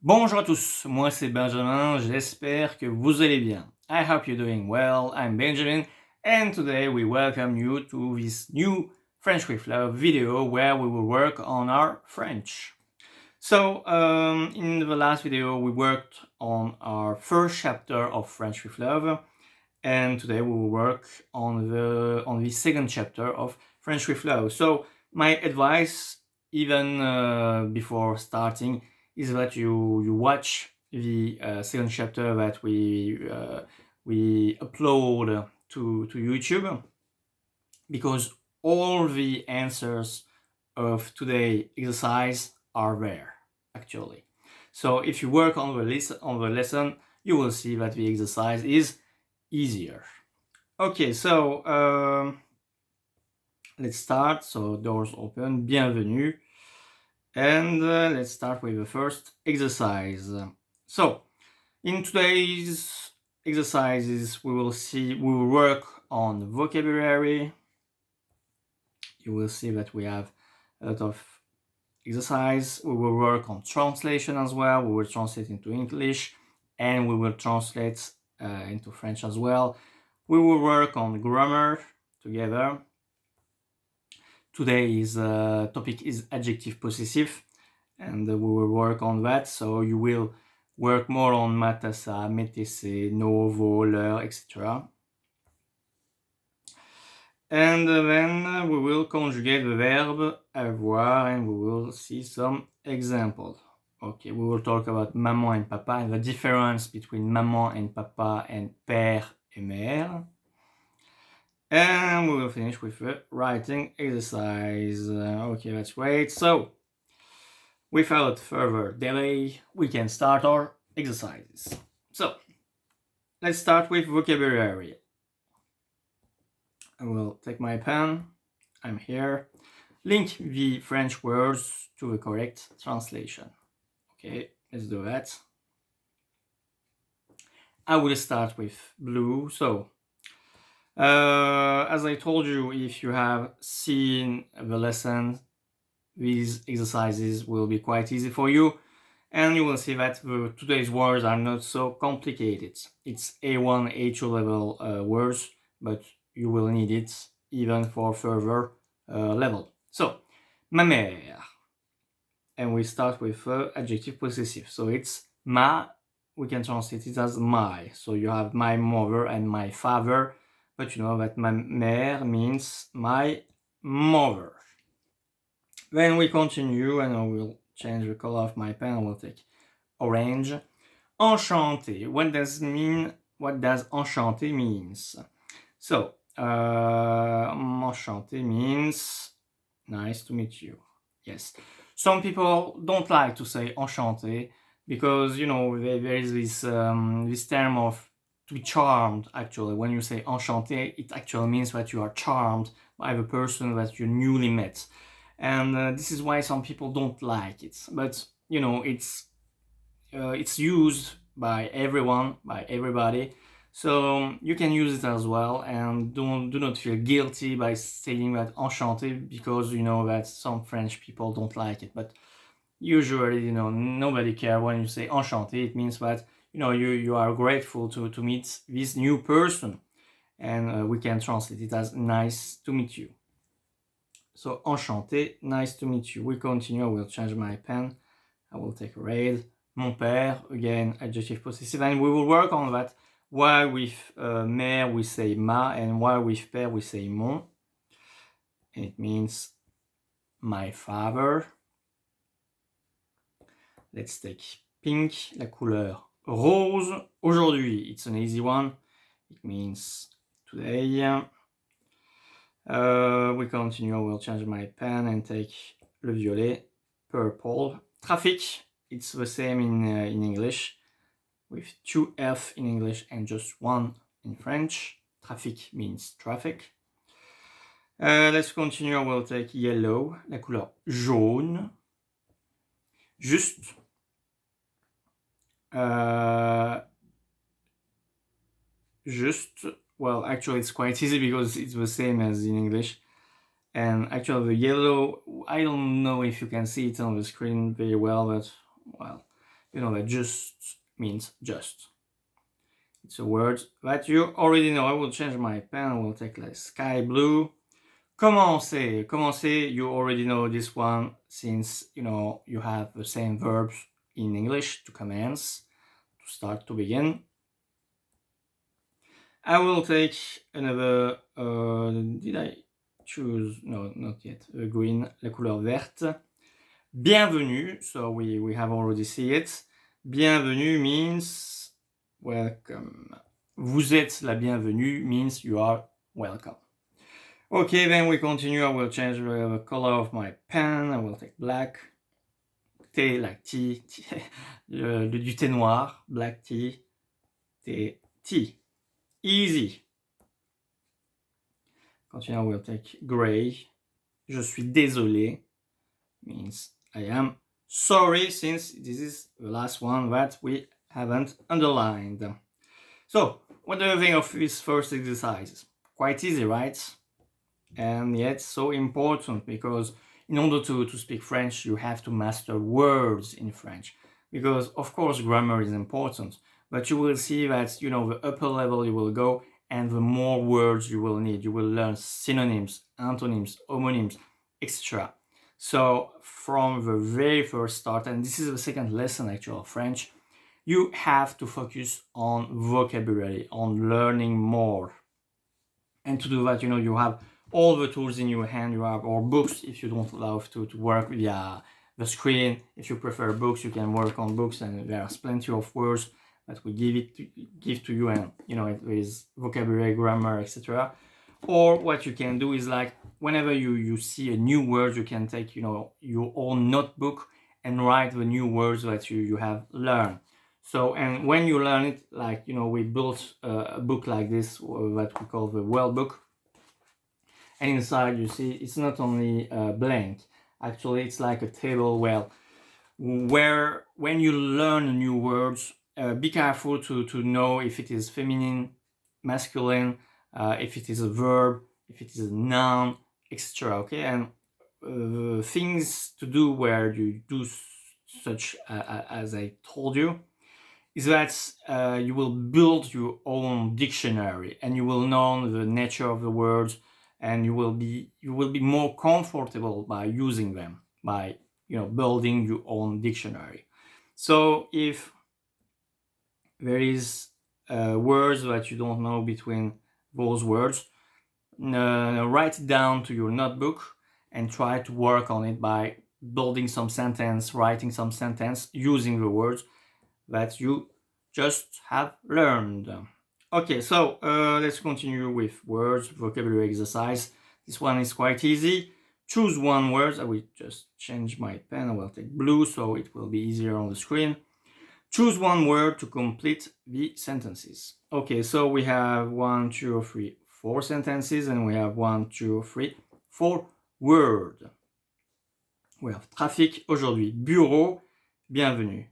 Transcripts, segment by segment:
Bonjour à tous, moi c'est Benjamin, j'espère que vous allez bien. I hope you're doing well, I'm Benjamin, and today we welcome you to this new French with Love video where we will work on our French. So, in the last video we worked on our first chapter of French with Love, and today we will work on the second chapter of French with Love. So, my advice, even before starting, is that you watch the second chapter that we upload to YouTube, because all the answers of today's exercise are there actually. So if you work on the lesson, you will see that the exercise is easier. Okay, so let's start. So doors open, bienvenue. And let's start with the first exercise. So, in today's exercises, we will work on vocabulary. You will see that we have a lot of exercise. We will work on translation as well. We will translate into English, and we will translate into French as well. We will work on grammar together. Today's topic is adjective possessive, and we will work on that. So you will work more on matassa, métissé, no, vo, leur, etc. And then we will conjugate the verb avoir, and we will see some examples. Okay, we will talk about maman and papa and the difference between maman and papa and père et mère. And we will finish with the writing exercise. Okay, that's great. So, without further delay, we can start our exercises. So, let's start with vocabulary. I will take my pen. I'm here. Link the French words to the correct translation. Okay, let's do that. I will start with blue. So, as I told you, if you have seen the lesson, these exercises will be quite easy for you, and you will see that today's words are not so complicated. It's A1, A2 level words, but you will need it even for further level. So, ma mère, and we start with adjective possessive. So it's ma, we can translate it as my. So you have my mother and my father, but you know that ma mère means my mother. Then we continue, and I will change the color of my pen. I will take orange. Enchanté. What does enchanté means? So, enchanté means nice to meet you. Yes. Some people don't like to say enchanté because, you know, there is this term of to be charmed. Actually, when you say enchanté, it actually means that you are charmed by the person that you newly met. And this is why some people don't like it. But, you know, it's used by everyone, by everybody. So you can use it as well, and do not feel guilty by saying that enchanté, because you know that some French people don't like it. But usually, you know, nobody cares when you say enchanté. It means that, you know, you are grateful to meet this new person, and we can translate it as nice to meet you. So enchanté, nice to meet you. We continue. I will change my pen. I will take red. Mon père, again, adjective possessive, and we will work on that. While with mère we say ma, and while with père we say mon. And it means my father. Let's take pink, la couleur rose. Aujourd'hui, it's an easy one. It means today. We continue. I will change my pen and take le violet, purple. Trafic, it's the same in English, with 2 F in English and just 1 in French. Trafic means traffic. Let's continue. I will take yellow, la couleur jaune. Juste. Juste. Well, actually, it's quite easy because it's the same as in English. And actually, the yellow, I don't know if you can see it on the screen very well, but, well, you know that just means just. It's a word that you already know. I will change my pen. I will take like sky blue. Commencer. Commencer, you already know this one since, you know, you have the same verbs in English, to commence, to start, to begin. I will take another, did I choose? No, not yet. The green, la couleur verte. Bienvenue, so we have already seen it. Bienvenue means welcome. Vous êtes la bienvenue means you are welcome. Okay, then we continue. I will change the color of my pen. I will take black. Thé, like tea. Du thé noir. Black tea. Thé, tea. Easy. Continue, I will take gray. Je suis désolé means I am sorry, since this is the last one that we haven't underlined. So, what do you think of this first exercise? Quite easy, right? And yet so important, because in order to speak French, you have to master words in French. Because, of course, grammar is important, but you will see that, you know, the upper level you will go, and the more words you will need. You will learn synonyms, antonyms, homonyms, etc. So from the very first start, and this is the second lesson actually of French, you have to focus on vocabulary, on learning more. And to do that, you know, you have all the tools in your hand. You have, or books if you don't love to work via the screen. If you prefer books, you can work on books, and there's plenty of words that we give to you, and you know, it is vocabulary, grammar, etc. Or what you can do is, like, whenever you see a new word, you can take, you know, your own notebook and write the new words that you have learned. So, and when you learn it, like, you know, we built a book like this that we call the Well book. And inside, you see, it's not only blank. Actually, it's like a table where when you learn new words, be careful to know if it is feminine, masculine, if it is a verb, if it is a noun, etc. Okay, and things to do where you do such as I told you, is that you will build your own dictionary, and you will know the nature of the words, and you will be more comfortable by using them, by, you know, building your own dictionary. So if there is words that you don't know between those words, write it down to your notebook and try to work on it by building some sentence, writing some sentence using the words that you just have learned. Okay, so let's continue with words, vocabulary exercise. This one is quite easy. Choose one word. I will just change my pen. I will take blue so it will be easier on the screen. Choose one word to complete the sentences. Okay, so we have 1, 2, 3, 4 sentences, and we have 1, 2, 3, 4 words. We have trafic aujourd'hui, bureau, bienvenue.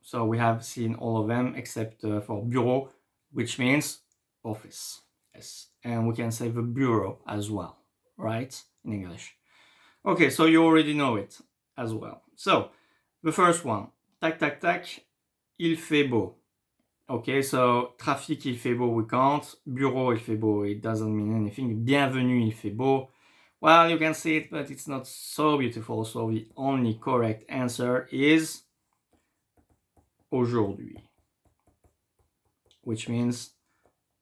So we have seen all of them except for bureau, which means office. Yes, and we can say the bureau as well, right, in English. Okay, so you already know it as well. So the first one, tac tac tac, il fait beau. Okay, so trafic, il fait beau, we can't. Bureau, il fait beau, it doesn't mean anything. Bienvenue, il fait beau. Well, you can see it, but it's not so beautiful. So the only correct answer is aujourd'hui, which means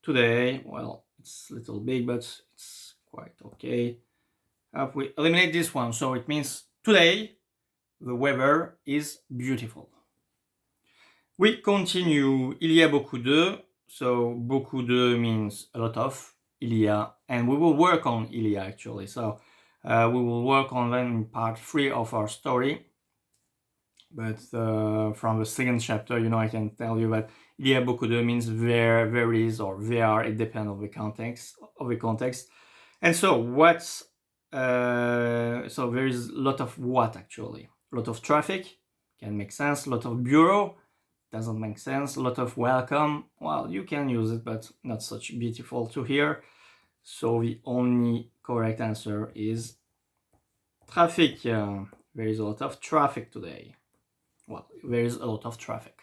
today. Well, it's a little big, but it's quite okay. If we eliminate this one, so it means today the weather is beautiful. We continue. Il y a beaucoup de. So beaucoup de means a lot of. Il y a, and we will work on il y a actually. So we will work on them in part 3 of our story. But from the second chapter, you know, I can tell you that il y a beaucoup de means there is, or there are. It depends on the context. And so what's so there is a lot of what actually? A lot of traffic can make sense. A lot of bureau doesn't make sense. A lot of welcome. Well, you can use it, but not such beautiful to hear. So the only correct answer is traffic. There is a lot of traffic today. well, there is a lot of traffic.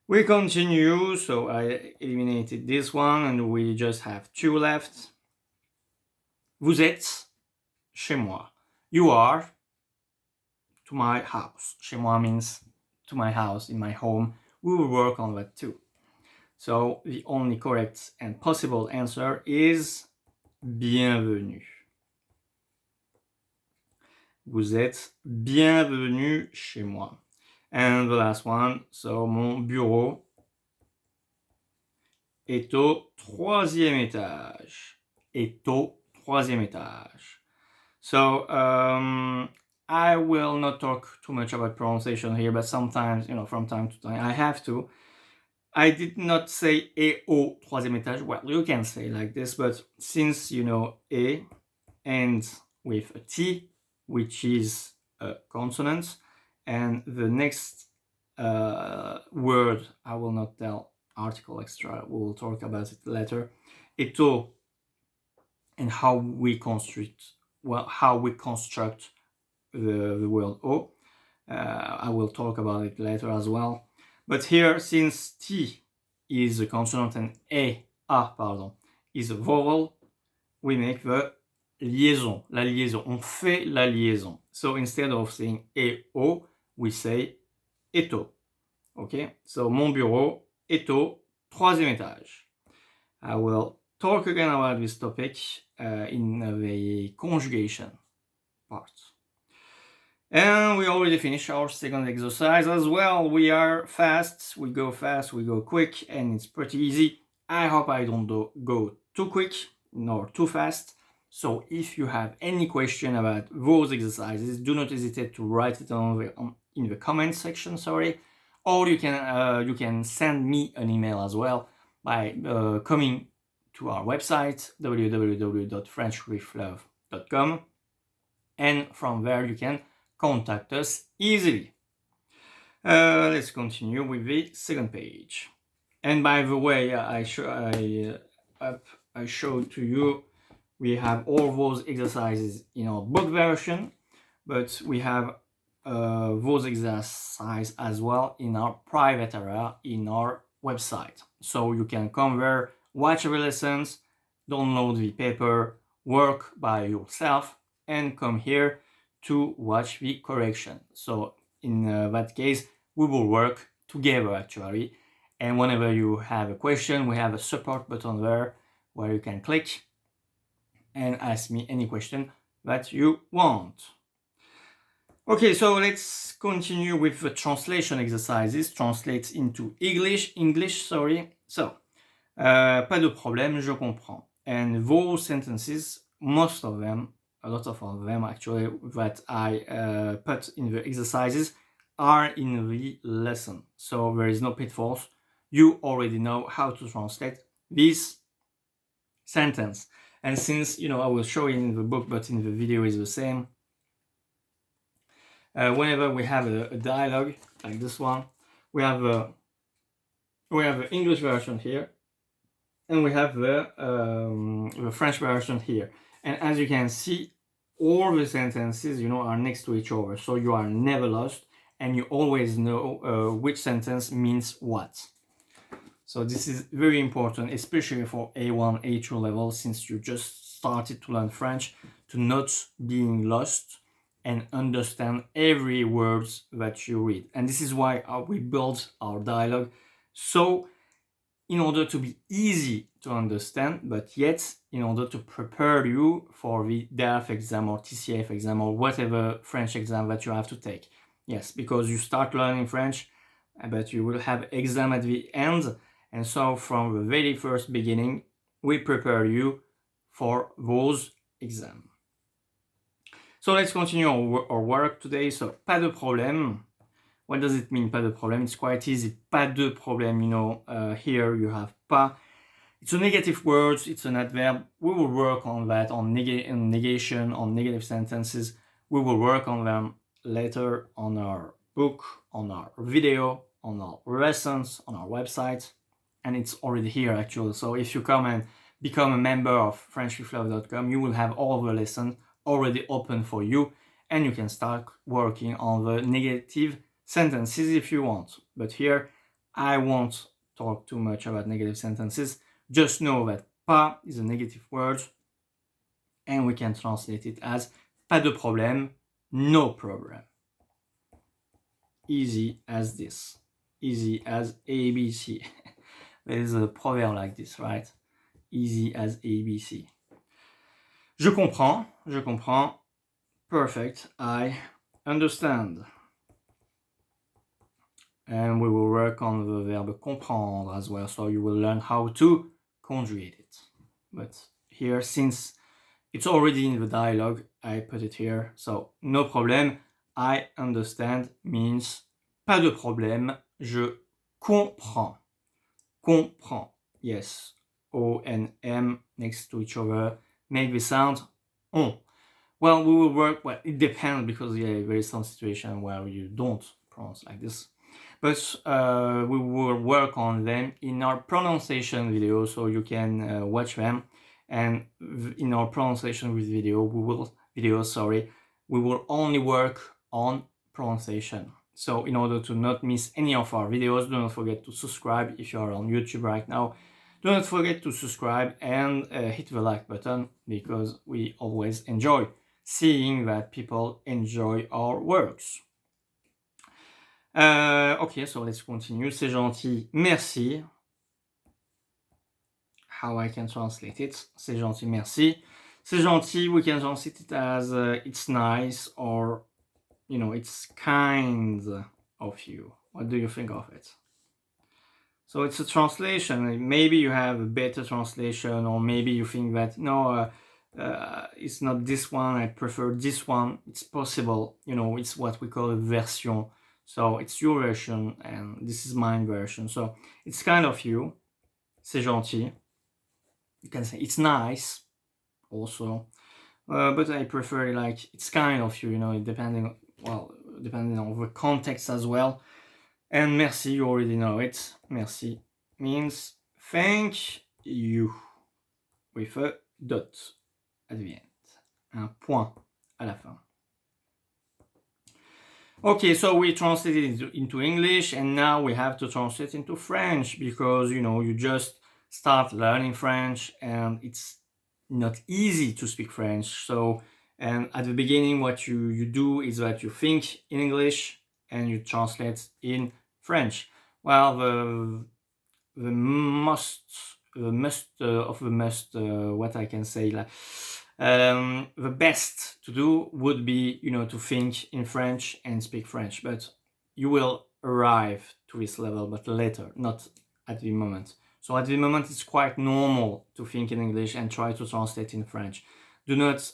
We continue, so I eliminated this one and we just have 2 left. Vous êtes chez moi. You are to my house. Chez moi means to my house, in my home. We will work on that too. So the only correct and possible answer is bienvenue. Vous êtes bienvenue chez moi. And the last one, so mon bureau est au 3e étage. Est au 3e étage. So I will not talk too much about pronunciation here, but sometimes, from time to time, I have to. I did not say est au 3e étage. Well, you can say like this, but since, est ends with a T, which is a consonant, and the next word, I will not tell article extra, we will talk about it later, est au, and how we construct the word o. I will talk about it later as well. But here, since T is a consonant and A is a vowel, we make the liaison, la liaison. On fait la liaison. So instead of saying et au, we say est au. Okay? So mon bureau est au 3e étage. I will talk again about this topic in the conjugation part. And we already finished our second exercise as well. We are fast, we go fast, we go quick, and it's pretty easy. I hope I don't go too quick nor too fast. So if you have any question about those exercises, do not hesitate to write it in the comment section, or you can send me an email as well by coming to our website, www.frenchwithlove.com, and from there you can contact us easily. Let's continue with the second page. And by the way, I showed to you, we have all those exercises in our book version, but we have those exercises as well in our private area in our website. So you can come there, watch the lessons, download the paper, work by yourself, and come here to watch the correction. So in that case, we will work together actually. And whenever you have a question, we have a support button there where you can click and ask me any question that you want. Okay, so let's continue with the translation exercises. Translate into English. So, pas de problème, je comprends. And those sentences, most of them, a lot of them actually, that I put in the exercises are in the lesson. So there is no pitfalls. You already know how to translate this sentence. And since, I will show it in the book, but in the video is the same. Whenever we have a dialogue like this one, we have the English version here, and we have the French version here. And as you can see, all the sentences, are next to each other, so you are never lost, and you always know which sentence means what. So this is very important, especially for A1, A2 level, since you just started to learn French, to not being lost and understand every word that you read. And this is why we build our dialogue, so in order to be easy to understand, but yet in order to prepare you for the DELF exam or TCF exam or whatever French exam that you have to take. Yes, because you start learning French, but you will have exam at the end. And so from the very first beginning, we prepare you for those exams. So let's continue our work today. So, pas de problème. What does it mean, pas de problème? It's quite easy. Pas de problème, here you have pas. It's a negative word, it's an adverb. We will work on that, on negation, on negative sentences. We will work on them later on our book, on our video, on our lessons, on our website. And it's already here actually. So if you come and become a member of FrenchWithLove.com, you will have all the lessons already open for you, and you can start working on the negative sentences if you want. But here, I won't talk too much about negative sentences. Just know that pas is a negative word, and we can translate it as pas de problème, no problem. Easy as this. Easy as ABC. There is a proverb like this, right? Easy as ABC. Je comprends. Perfect, I understand. And we will work on the verb comprendre as well, so you will learn how to conjugate it. But here, since it's already in the dialogue, I put it here. So, no problème, I understand means pas de problème, je comprends. Comprends, yes. O and M next to each other make the sound on. Well, we will work, well, it depends because there is some situation where you don't pronounce like this. But we will work on them in our pronunciation video, so you can watch them. And in our pronunciation with video, we will only work on pronunciation. So in order to not miss any of our videos, do not forget to subscribe if you are on YouTube right now. Do not forget to subscribe and hit the like button, because we always enjoy seeing that people enjoy our works. Okay, so let's continue. C'est gentil, merci. How I can translate it? C'est gentil, merci. C'est gentil, we can translate it as it's nice, or, you know, it's kind of you. What do you think of it? So it's a translation. Maybe you have a better translation, or maybe you think that, no, it's not this one, I prefer this one. It's possible, you know, it's what we call a version. So it's your version and this is my version. So it's kind of you. C'est gentil. You can say it's nice also. But I prefer like it's kind of you, you know, depending on the context as well. And merci, you already know it. Merci means thank you, with a dot at the end. Un point à la fin. Okay, so we translated it into English, and now we have to translate into French, because, you know, you just start learning French and it's not easy to speak French. So, and at the beginning, what you do is that you think in English and you translate in French. Well, the must, what I can say, like, the best to do would be, you know, to think in French and speak French, but you will arrive to this level, but later, not at the moment. So at the moment, it's quite normal to think in English and try to translate in French. Do not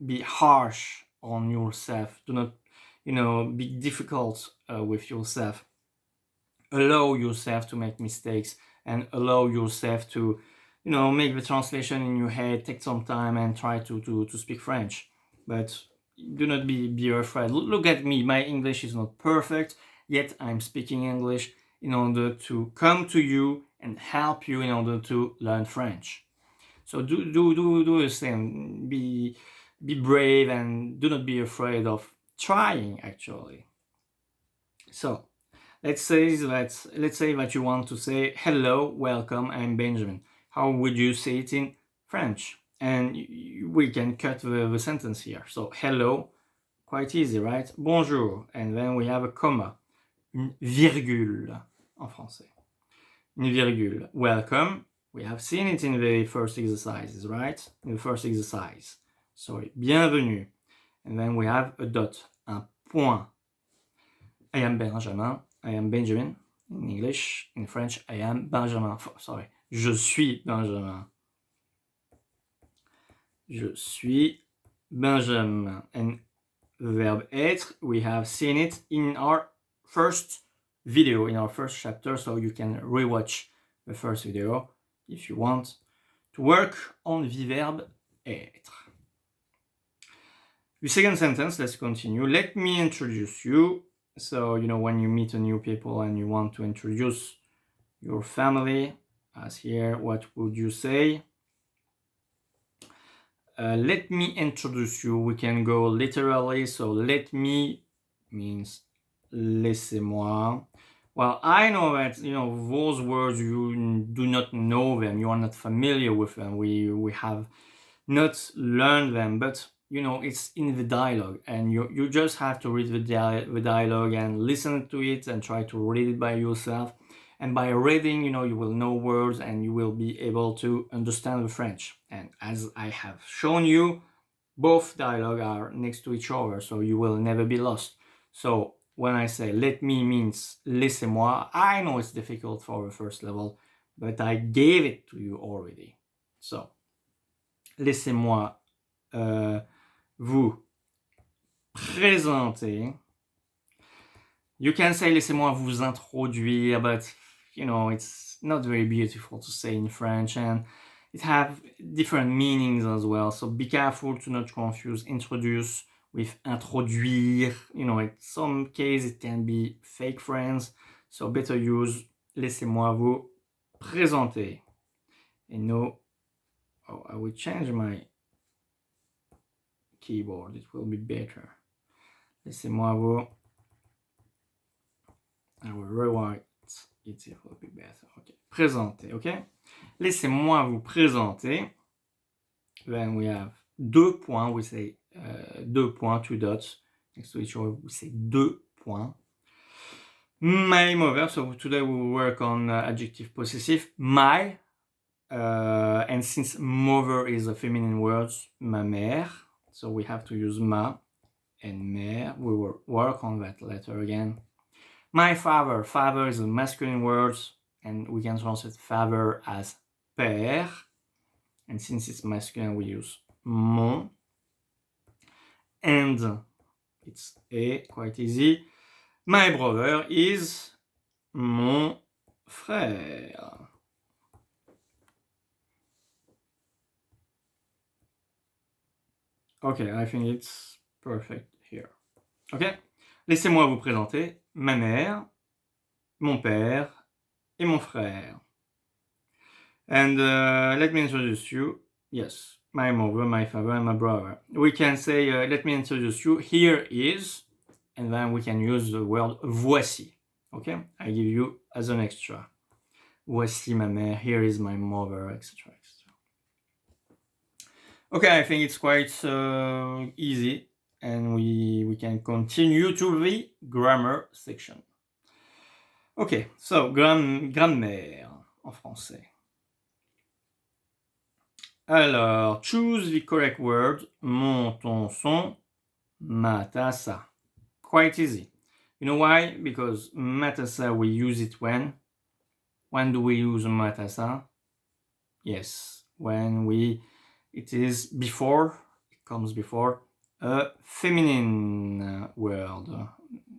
be harsh on yourself. Do not, you know, be difficult with yourself. Allow yourself to make mistakes and allow yourself to, you know, make the translation in your head, take some time and try to speak French. But do not be afraid. Look at me, my English is not perfect, yet I'm speaking English in order to come to you and help you in order to learn French. So do the same. Be brave and do not be afraid of trying, actually. So let's say that you want to say hello, welcome, I'm Benjamin. How would you say it in French? And we can cut the sentence here. So hello, quite easy, right? Bonjour, and then we have a comma, une virgule en français. Une virgule. Welcome, we have seen it in the first exercises, right? In the first exercise. Sorry, bienvenue. And then we have a dot, un point. I am Benjamin. I am Benjamin in English. In French, I am Benjamin. Sorry, je suis Benjamin. Je suis Benjamin. And the verb être, we have seen it in our first video, in our first chapter, so you can rewatch the first video if you want to work on the verb être. The second sentence, let's continue. Let me introduce you. So, you know, when you meet a new people and you want to introduce your family, as here, what would you say? Let me introduce you. We can go literally. So let me means laissez-moi. Well, I know that, those words, you do not know them, you are not familiar with them, we have not learned them, but, it's in the dialogue, and you just have to read the dialogue and listen to it and try to read it by yourself. And by reading, you will know words and you will be able to understand the French. And as I have shown you, both dialogue are next to each other, so you will never be lost. So when I say let me means laissez-moi, I know it's difficult for the first level, but I gave it to you already. So, laissez-moi vous présenter. You can say laissez-moi vous introduire, but it's not very beautiful to say in French, and it have different meanings as well. So be careful to not confuse introduce with introduire. In some cases it can be fake friends. So better use laissez-moi vous présenter. And now, I will change my keyboard. It will be better. Laissez-moi vous. I will rewrite it. It will be better. Okay. Présenter. Okay. Laissez-moi vous présenter. Then we have deux points. We say deux points, two dots next to each other. We say deux points. My mother. So today we will work on adjective possessive. My. And since mother is a feminine word, ma mère. So we have to use ma and mère. We will work on that later again. My father. Father is a masculine word, and we can translate father as père. And since it's masculine, we use mon. And it's quite easy. My brother is mon frère. Okay, I think it's perfect here. Okay? Laissez-moi vous présenter ma mère, mon père et mon frère. And let me introduce you. Yes, my mother, my father, and my brother. We can say, let me introduce you. Here is, and then we can use the word voici. Okay? I give you as an extra. Voici ma mère, here is my mother, etc. Okay, I think it's quite easy, and we can continue to the grammar section. Okay, so grammaire en français. Alors, choose the correct word. Mon, ton, son, ma, ta, sa. Quite easy. You know why? Because ma, ta, sa, we use it when? When do we use ma, ta, sa? Yes, when it is before, it comes before a feminine word,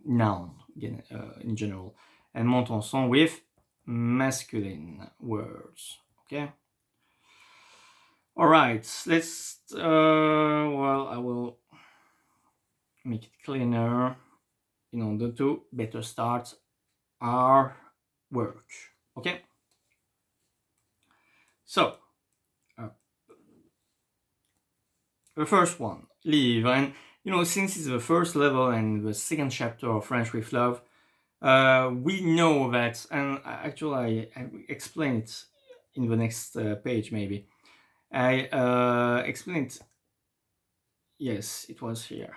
noun in general. And mon, ton, son with masculine words. Okay? All right, let's, I will make it cleaner in order to better start our work. Okay? So, the first one, live. And, since it's the first level and the second chapter of French with Love, we know that, and actually I explain it in the next page maybe. I explained, yes, it was here.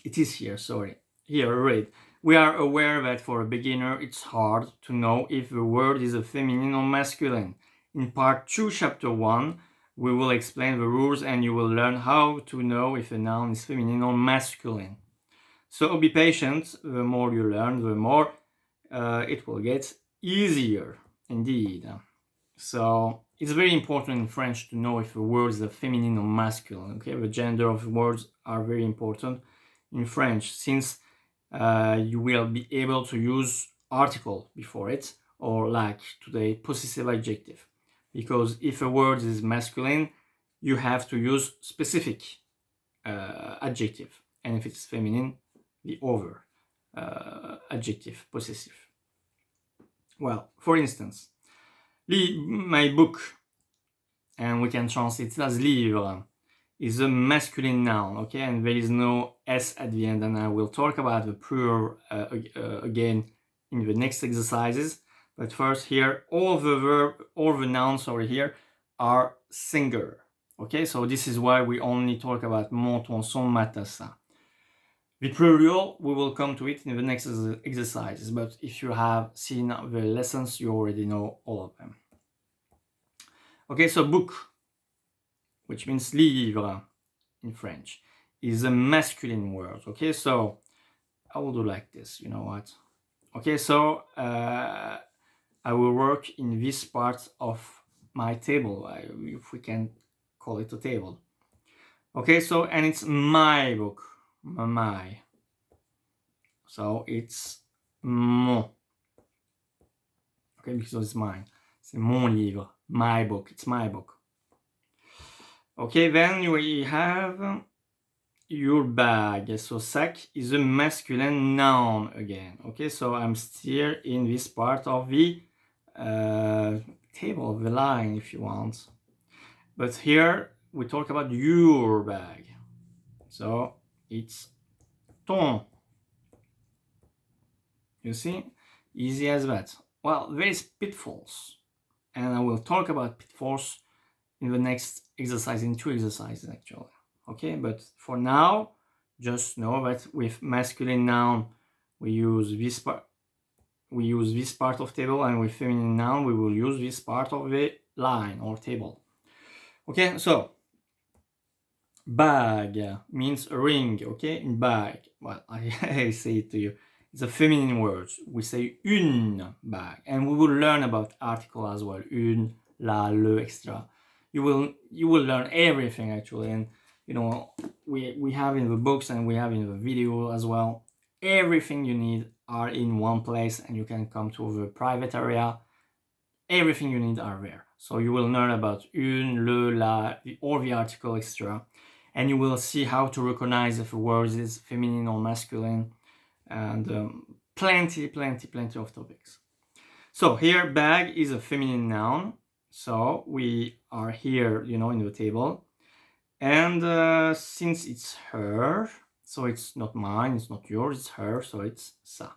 It is here, sorry. Here, read. We are aware that for a beginner, it's hard to know if the word is a feminine or masculine. In part 2, chapter 1, we will explain the rules and you will learn how to know if a noun is feminine or masculine. So be patient. The more you learn, the more it will get easier, indeed. So it's very important in French to know if a word is a feminine or masculine. Okay, the gender of words are very important in French, since you will be able to use article before it, or like today, possessive adjective. Because if a word is masculine, you have to use specific adjective, and if it's feminine, the other adjective, possessive. Well, for instance, my book, and we can translate it as livre. is a masculine noun, okay, and there is no s at the end, and I will talk about the plural again in the next exercises. But first, here all the nouns over here are singular, okay, so this is why we only talk about mon, ton, son, ma, ta, sa. The plural, we will come to it in the next exercises, but if you have seen the lessons, you already know all of them. Okay, so book, which means livre in French, is a masculine word. Okay, so I will do like this, you know what? Okay, so I will work in this part of my table, if we can call it a table. Okay, so, and it's my book, my. So it's mon. Okay, because it's mine. C'est mon livre, my book, it's my book. Okay, then we have your bag. So sac is a masculine noun again. Okay, so I'm still in this part of the table, the line, if you want. But here we talk about your bag. So it's ton. You see? Easy as that. Well, there is pitfalls. And I will talk about pitfalls in the next exercise, in 2 exercises actually. Okay, but for now, just know that with masculine noun, we use this part of table, and with feminine noun, we will use this part of the line or table. Okay, so bag means a ring. Okay, in bag. Well, I say it to you. It's a feminine word. We say une bag, and we will learn about article as well. Une, la, le, etc. You will learn everything actually, and you know we have in the books and we have in the video as well. Everything you need are in one place, and you can come to the private area. Everything you need are there. So you will learn about une, le, la, all the article, etc. And you will see how to recognize if a word is feminine or masculine, and plenty of topics. So here, bag is a feminine noun. So we are here, you know, in the table. And since it's her, so it's not mine, it's not yours, it's her, so it's sa.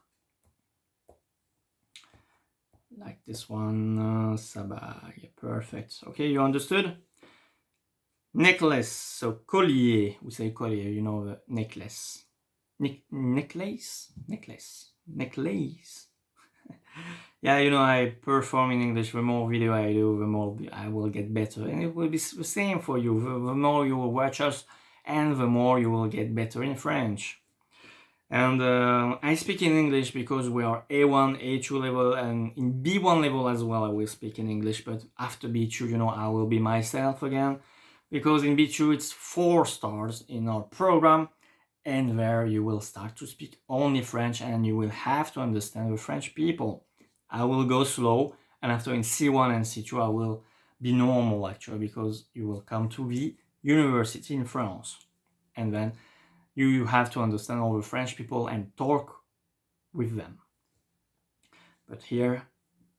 Like this one, sa bag. Perfect. Okay, you understood? Necklace, so collier. We say collier, you know, the necklace. Necklace. Yeah, you know, I perform in English. The more video I do, the more I will get better. And it will be the same for you. The more you will watch us, and the more you will get better in French. And I speak in English because we are A1, A2 level, and in B1 level as well I will speak in English. But after B2, you know, I will be myself again. Because in B2 it's 4 stars in our program. And there you will start to speak only French, and you will have to understand the French people. I will go slow, and after in C1 and C2 I will be normal actually, because you will come to the university in France. And then you have to understand all the French people and talk with them. But here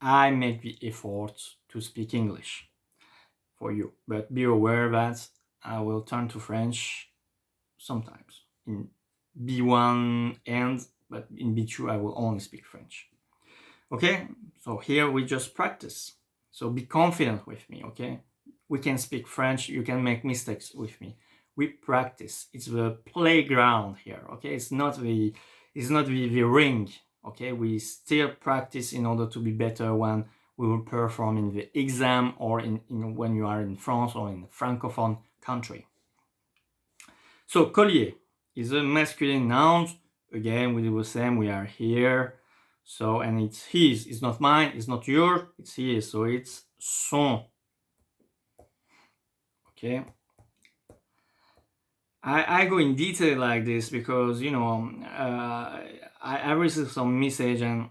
I make the effort to speak English for you. But be aware that I will turn to French sometimes. In B1 but in B2 I will only speak French. Okay, so here we just practice. So be confident with me, okay? We can speak French, you can make mistakes with me. We practice. It's the playground here, okay? It's not the ring, okay? We still practice in order to be better when we will perform in the exam, or in when you are in France or in a francophone country. So collier is a masculine noun. Again, we do the same. We are here. So, and it's his. It's not mine. It's not yours. It's his. So it's son. Okay. I go in detail like this because, you know, I received some message, and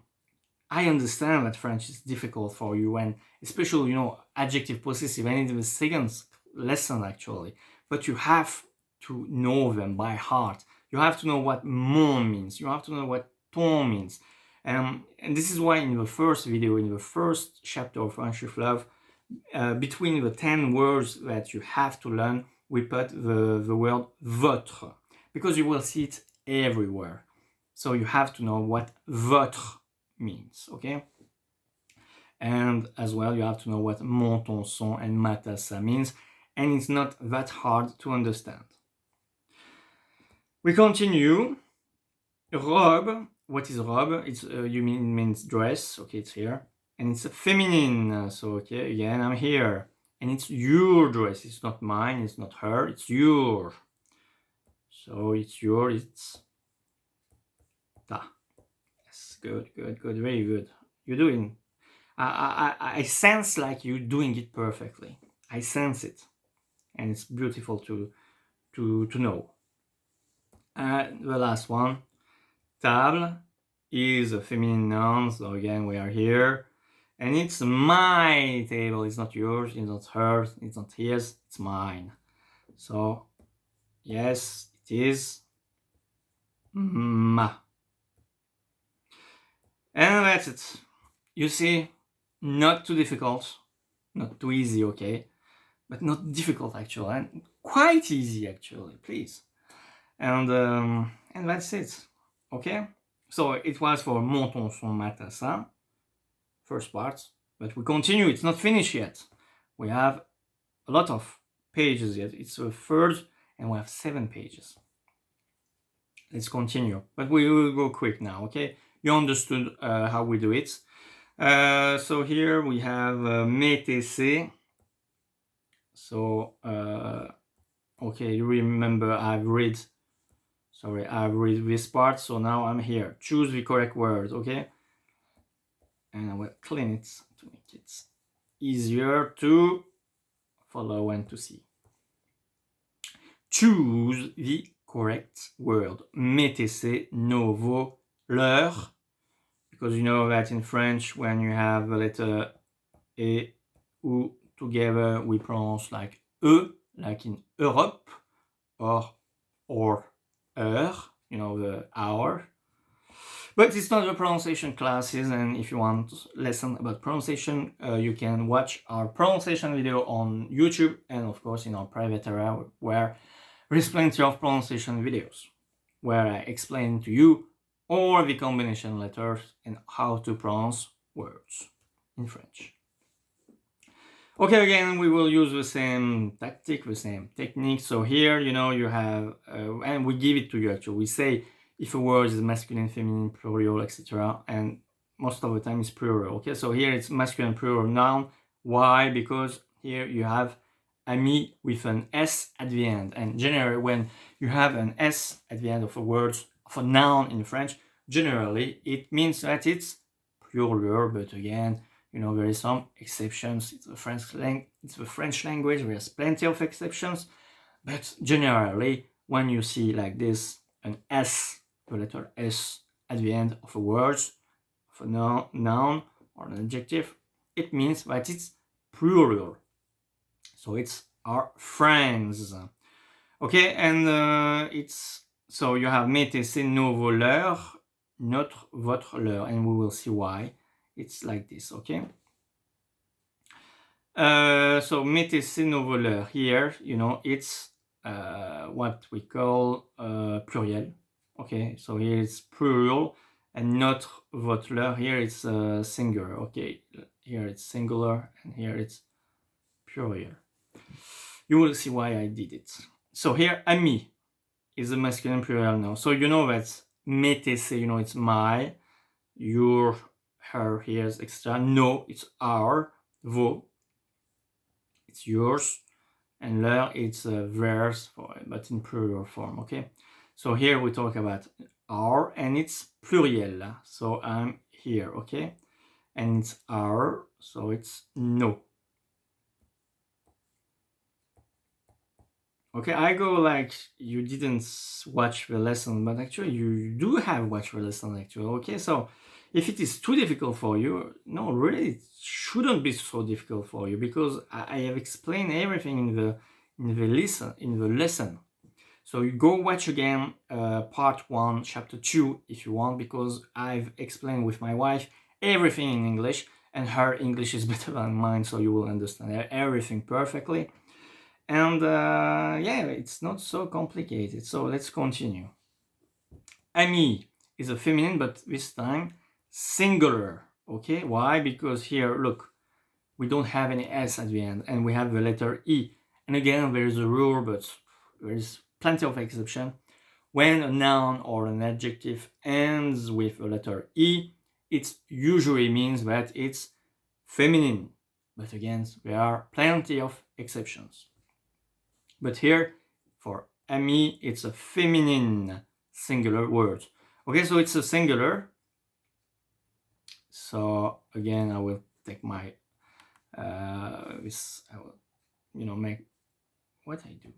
I understand that French is difficult for you, and especially, you know, adjective, possessive, and in the second lesson actually. But you have to know them by heart. You have to know what mon means. You have to know what ton means. And this is why in the first video, in the first chapter of French with Love, between the 10 words that you have to learn, we put the word votre, because you will see it everywhere. So you have to know what votre means, okay? And as well, you have to know what mon, ton, son, and ma, ta, sa means, and it's not that hard to understand. We continue. Robe. What is robe? It's means dress. Okay, it's here, and it's feminine. So okay, again, I'm here, and it's your dress. It's not mine. It's not her. It's your. So it's your. It's ta. Yes, good, very good. You're doing. I sense like you're doing it perfectly. I sense it, and it's beautiful to know. The last one. Table is a feminine noun, so again we are here, and it's my table. It's not yours, it's not hers, it's not his, it's mine. So yes, it is ma. And that's it. You see, not too difficult, not too easy, okay, but not difficult actually, and quite easy actually, please. And that's it. Okay, so it was for mon, ton, son, ma, ta, sa, first part, but we continue. It's not finished yet. We have a lot of pages yet. It's the third, and we have 7 pages. Let's continue, but we will go quick now. Okay, you understood how we do it. So here we have métc. So okay, you remember I've read this part, so now I'm here. Choose the correct word, okay? And I will clean it to make it easier to follow and to see. Choose the correct word. Mettez novo leur, because you know that in French, when you have the letter E, ou together, we pronounce like E, like in Europe, or heure, you know, the hour. But it's not a pronunciation classes, and if you want lesson about pronunciation, you can watch our pronunciation video on YouTube, and of course in our private area where there's plenty of pronunciation videos where I explain to you all the combination letters and how to pronounce words in French. Okay, again, we will use the same tactic, the same technique. So here, you know, you have, and we give it to you actually. We say if a word is masculine, feminine, plural, etc. And most of the time it's plural, okay? So here it's masculine, plural, noun. Why? Because here you have ami with an S at the end. And generally, when you have an S at the end of a word, of a noun in French, generally it means that it's plural, but again, you know, there is some exceptions. It's the French language. There's plenty of exceptions, but generally, when you see like this, an S, the letter S at the end of a word, of a noun or an adjective, it means that it's plural. So it's our friends. Okay, and it's so you have mettez nos voleurs, notre, votre, leur, and we will see why. It's like this, okay? So mettez nos voleurs here, you know, it's what we call pluriel. Okay, so here it's plural, and notre, votre, leur, here it's singular. Okay, here it's singular, and here it's plural. You will see why I did it. So here, ami is a masculine plural now. So you know that mettez, you know, it's my, your, her, here's extra. No, it's our. Vos, it's yours. And leur, it's theirs, but in plural form, okay? So here we talk about our, and it's pluriel. So I'm here, okay? And it's our, so it's no. Okay, I go like you didn't watch the lesson, but actually you do have watched the lesson actually. Okay, so if it is too difficult for you, no, really, it shouldn't be so difficult for you, because I have explained everything in the lesson. So you go watch again part 1, chapter 2 if you want, because I've explained with my wife everything in English, and her English is better than mine, so you will understand everything perfectly. And yeah, it's not so complicated. So let's continue. Ami is a feminine, but this time singular. Okay, why? Because here, look, we don't have any S at the end, and we have the letter E. And again, there is a rule, but there is plenty of exception. When a noun or an adjective ends with the letter E, it usually means that it's feminine. But again, there are plenty of exceptions. But here, for ami, it's a feminine singular word. Okay, so it's a singular. So again, I will take my this. I will, make what I do.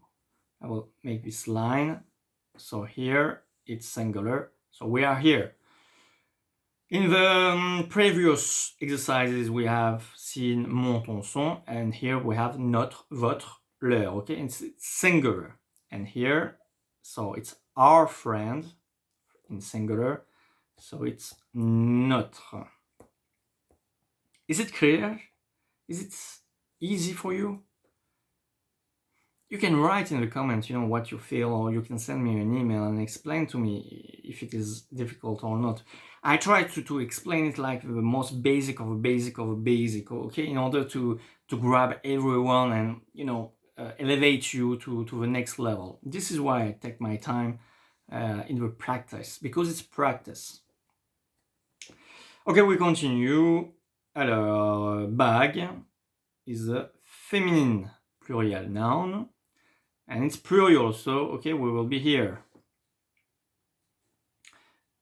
I will make this line. So here it's singular. So we are here. In the previous exercises, we have seen mon, ton, son, and here we have notre, votre, leur. Okay, it's singular. And here, so it's our friend in singular. So it's notre. Is it clear? Is it easy for you? You can write in the comments, what you feel, or you can send me an email and explain to me if it is difficult or not. I try to explain it like the most basic of a basic of a basic, okay, in order to grab everyone and, elevate you to the next level. This is why I take my time in the practice, because it's practice. Okay, we continue. Alors, bag is a feminine plural noun. And it's plural, so okay, we will be here.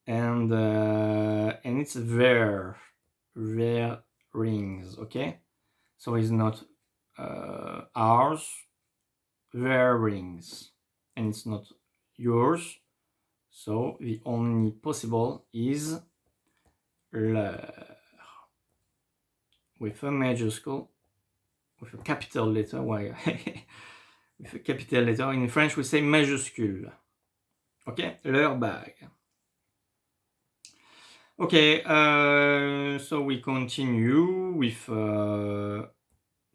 And it's their rings, okay? So it's not ours, their rings. And it's not yours. So the only possible is leur. With a majuscule, with a capital letter, why? With a capital letter. In French, we say majuscule. Okay, leur bag. Okay, so we continue with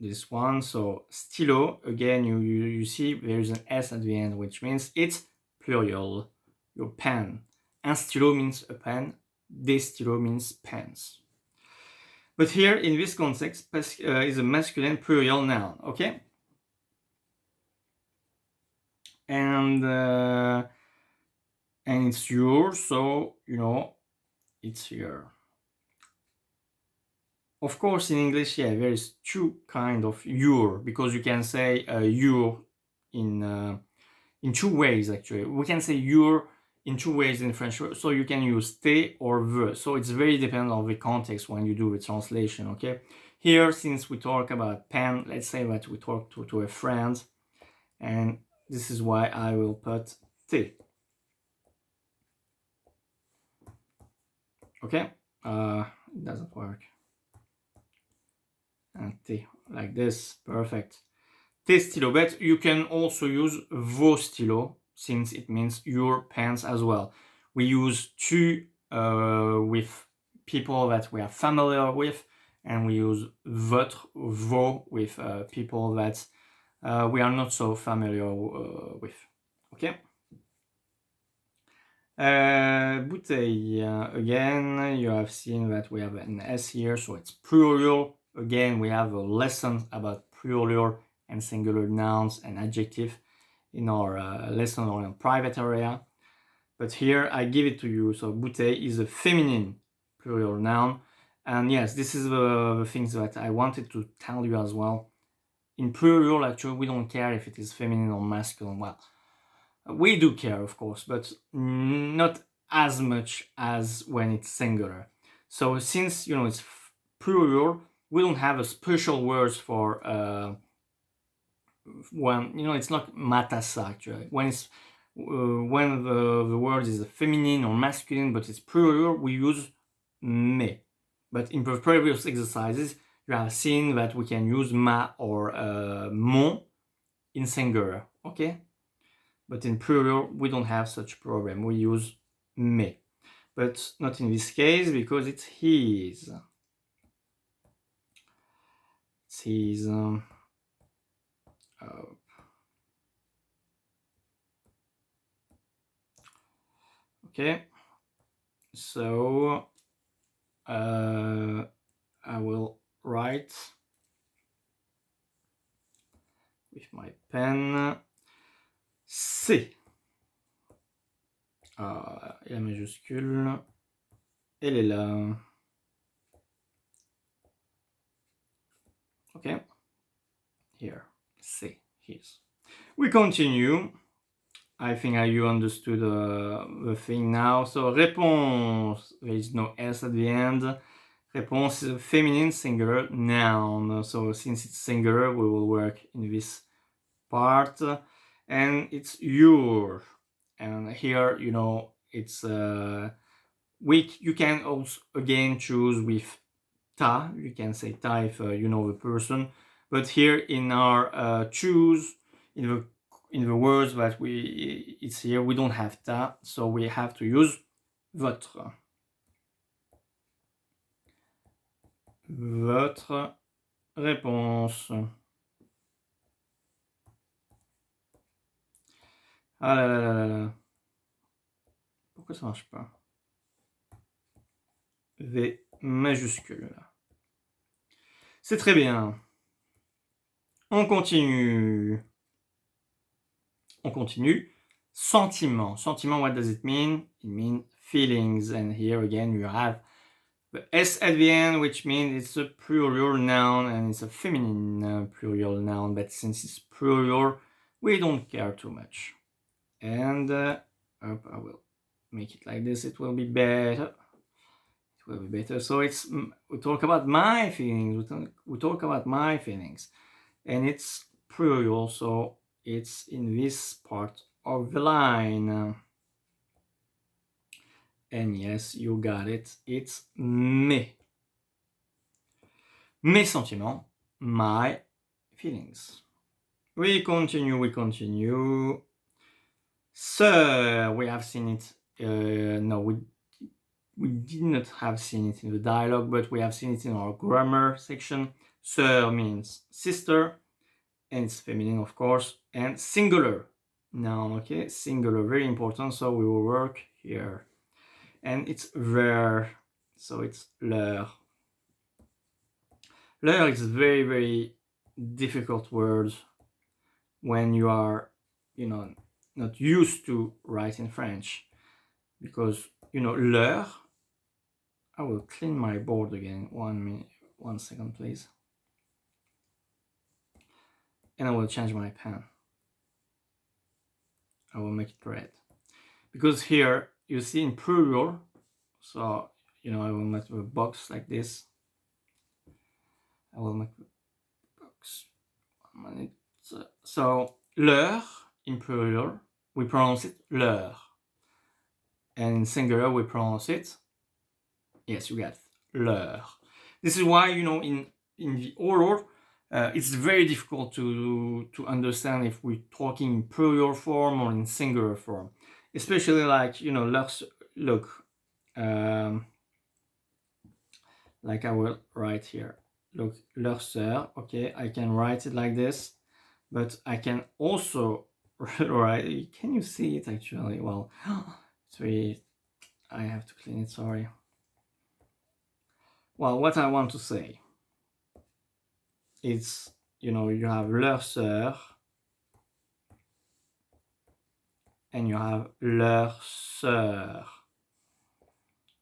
this one. So stylo, again, you see there is an S at the end, which means it's plural. Your pen. Un stylo means a pen. Des stylos means pens. But here, in this context, is a masculine plural noun. Okay. And it's yours, so it's here. Of course, in English, yeah, there is two kind of your, because you can say your in two ways actually. We can say your in two ways in French, so you can use te or the. So it's very dependent on the context when you do the translation. Okay, here, since we talk about pen, let's say that we talk to a friend, and this is why I will put te. Okay, it doesn't work. And te, like this, perfect. Tes stylos, but you can also use vos stylos, since it means your pens as well. We use tu with people that we are familiar with, and we use votre, vos with people that we are not so familiar with. Okay. Bouteille, again, you have seen that we have an S here, so it's plural. Again, we have a lesson about plural and singular nouns and adjective in our lesson on private area. But here I give it to you. So bouteille is a feminine plural noun. And yes, this is the things that I wanted to tell you as well. In plural, actually, we don't care if it is feminine or masculine. Well, we do care, of course, but not as much as when it's singular. So since, it's plural, we don't have a special words for when, it's not matassa actually. When it's when the word is feminine or masculine, but it's plural, we use me. But in the previous exercises, you have seen that we can use ma or mon in singular, okay? But in plural, we don't have such problem. We use me. But not in this case, because it's his. It's his. Okay, so I will write with my pen C. Et la majuscule, elle est là. Okay, here, C, yes. We continue. I think you understood the thing now. So, réponse, there is no S at the end. Réponse is a feminine singular noun. So, since it's singular, we will work in this part. And it's your. And here, you know, it's you can also again choose with ta. You can say ta if you know the person. But here in our choose, in the words that it's here, we don't have ta, so we have to use votre. Votre réponse. Ah là là là là là. Pourquoi ça marche pas? V majuscule là. C'est très bien. On continue. Sentiment. Sentiment, what does it mean? It means feelings. And here again, you have the S at the end, which means it's a plural noun and it's a feminine plural noun. But since it's plural, we don't care too much. And I will make it like this. It will be better. It will be better. So we talk about my feelings. We talk about my feelings. And it's plural, so it's in this part of the line. And yes, you got it. It's mes. Mes sentiments, my feelings. We continue. Sir, we have seen it. No, we did not have seen it in the dialogue, but we have seen it in our grammar section. Sir means sister, and it's feminine, of course, and singular noun, okay? Singular, very important, so we will work here. And it's their, so it's leur. Leur is a very, very difficult word when you are, you know, not used to write in French. Because, you know, leur, I will clean my board again. 1 minute, 1 second, please. And I will change my pen. I will make it red. Because here, you see in plural, so, you know, I will make a box like this. I will make a box. 1 minute. So, leur, in plural, we pronounce it leur. And in singular, we pronounce it, yes, you got it, leur. This is why, you know, in the oral, it's very difficult to understand if we're talking in plural form or in singular form. Especially like, you know, look, like I will write here. Look, leur sœur, okay, I can write it like this, but I can also write, can you see it actually? Well, it's really, I have to clean it, sorry. Well, what I want to say, it's, you know, you have leur sœur, and you have leur sœur.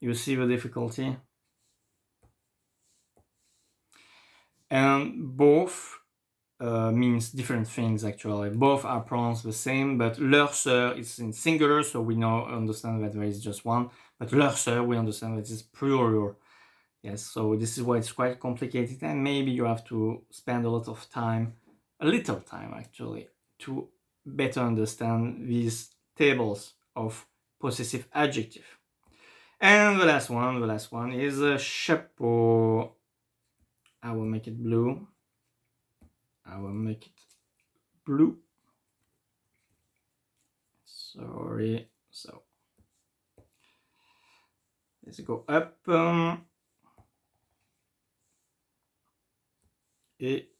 You see the difficulty? And both means different things actually. Both are pronounced the same, but leur sœur is in singular, so we understand that there is just one. But leur sœur, we understand that it's plural. Yes, so this is why it's quite complicated, and maybe you have to spend a little time actually, to better understand these tables of possessive adjective. And the last one is a chapeau. I will make it blue. Sorry. So let's go up. Et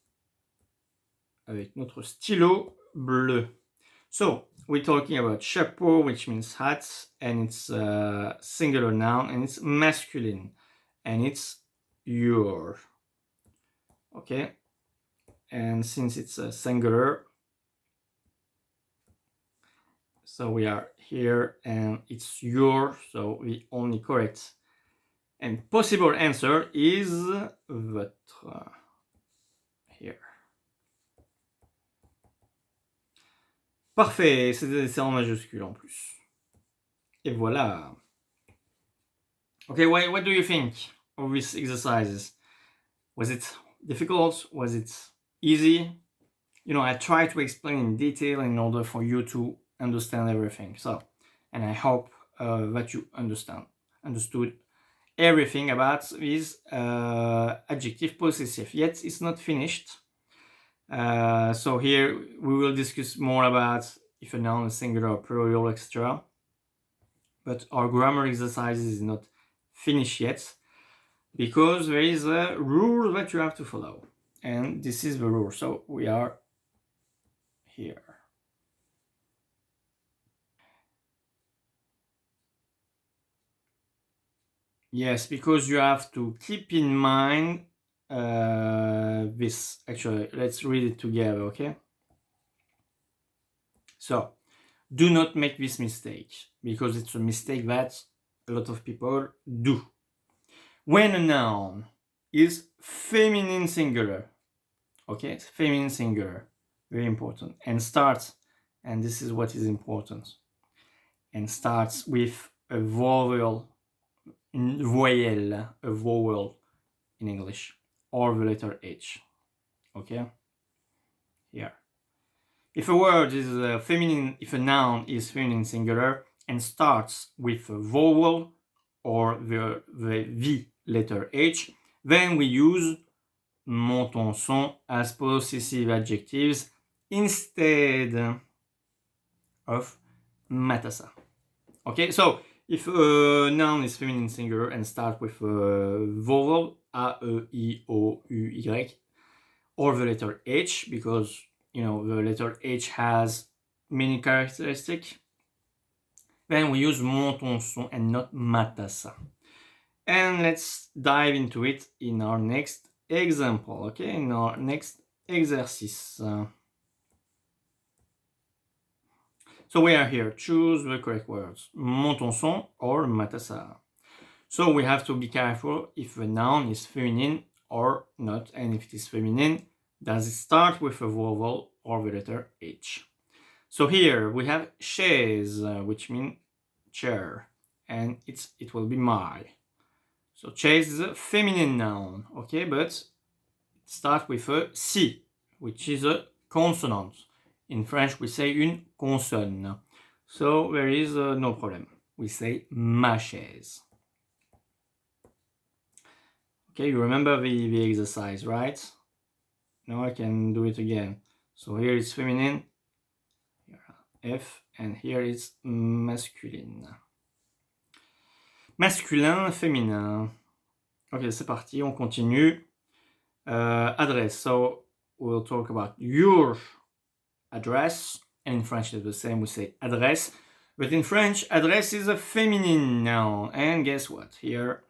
avec notre stylo bleu. So we're talking about chapeau, which means hat, and it's a singular noun, and it's masculine, and it's your. Okay, and since it's a singular, so we are here, and it's your, so the only correct and possible answer is votre. Here. Parfait, c'est en majuscule en plus. Et voilà. Okay, what do you think of these exercises? Was it difficult? Was it easy? You know, I try to explain in detail in order for you to understand everything. So, and I hope that you understood everything about this adjective possessive. Yet it's not finished. So here we will discuss more about if a noun is singular or plural, etc. But our grammar exercises is not finished yet because there is a rule that you have to follow. And this is the rule. So we are here. Yes, because you have to keep in mind this. Actually, let's read it together, okay? So, do not make this mistake because it's a mistake that a lot of people do. When a noun is feminine singular, okay, it's feminine singular, very important, and starts, and this is what is important, and starts with a vowel in English, or the letter H, okay, here. If a word is feminine, if a noun is feminine singular and starts with a vowel or the letter H, then we use monton son as possessive adjectives instead of matassa. Okay, so if a noun is feminine singular and starts with a vowel, A, E, I, O, U, Y, or the letter H, because you know the letter H has many characteristics, then we use monton son and not matassa. And let's dive into it in our next example, okay, in our next exercise. So we are here, choose the correct words, monton son or matassa. So we have to be careful if the noun is feminine or not, and if it is feminine, does it start with a vowel or the letter H? So here we have chaise, which means chair, and it will be my. So chaise is a feminine noun, okay, but it starts with a C, which is a consonant. In French, we say une consonne. So there is no problem. We say ma chaise. Okay, you remember the exercise, right? Now I can do it again. So here it's feminine, here F, and here it's masculine. Masculin, féminin. Ok, c'est parti, on continue. Adresse. So we'll talk about your address. And in French it's the same, we say adresse. But in French, adresse is a feminine noun. And guess what? Here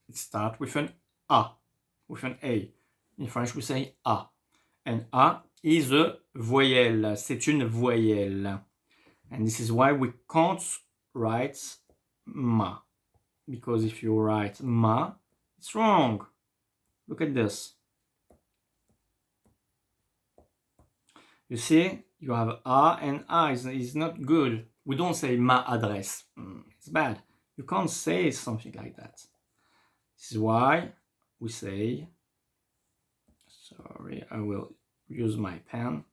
it starts with an A, with an A. In French we say A. And A is a voyelle. C'est une voyelle. And this is why we can't write ma. Because if you write ma, it's wrong. Look at this. You see, you have A and A is not good. We don't say ma adresse. It's bad. You can't say something like that. This is why we say, sorry, I will use my pen.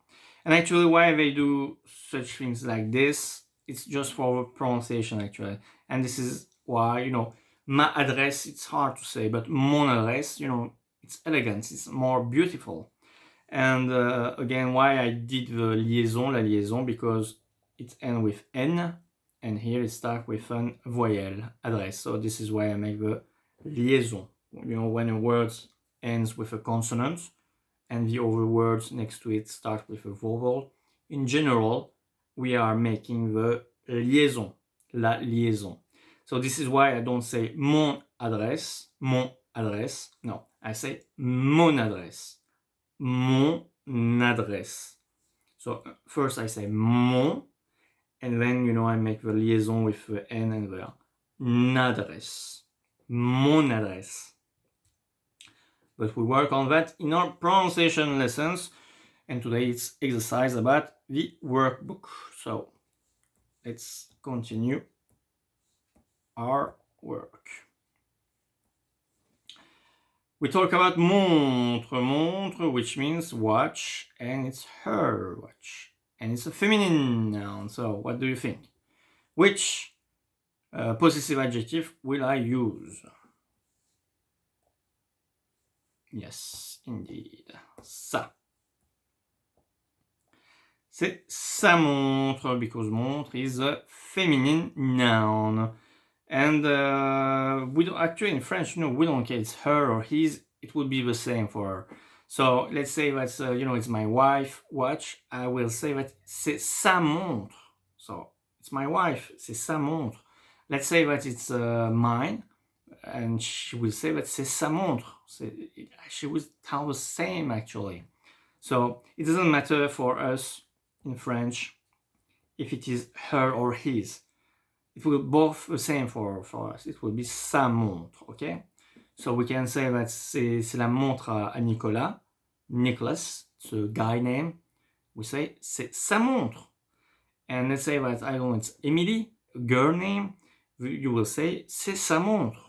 And actually why they do such things like this, it's just for pronunciation actually. And this is why, you know, ma adresse, it's hard to say, but mon adresse, you know, it's elegant, it's more beautiful. And again, why I did the la liaison, because it ends with N, and here it starts with an voyelle, adresse. So this is why I make the liaison. You know, when a word ends with a consonant, and the other words next to it start with a vowel, in general, we are making the liaison, la liaison. So this is why I don't say mon adresse. No, I say mon adresse. Mon adresse. So first I say mon, and then, you know, I make the liaison with the N and the adresse. Mon adresse. But we work on that in our pronunciation lessons, and today it's exercise about the workbook. So let's continue our work. We talk about montre, which means watch, and it's her watch. And it's a feminine noun, so what do you think? Which possessive adjective will I use? Yes, indeed. Ça. C'est sa montre, because montre is a feminine noun. And we don't, actually in French, you know, we don't care, it's her or his, it would be the same for her. So let's say that's, you know, it's my wife watch, I will say that c'est sa montre. So it's my wife, c'est sa montre. Let's say that it's mine, and she will say that c'est sa montre. She will tell the same actually. So it doesn't matter for us in French if it is her or his. It will be both the same for us. It will be sa montre, okay? So we can say that c'est la montre à Nicolas. Nicholas, it's a guy name. We say c'est sa montre. And let's say that, I don't know, it's Emily, a girl name. You will say c'est sa montre.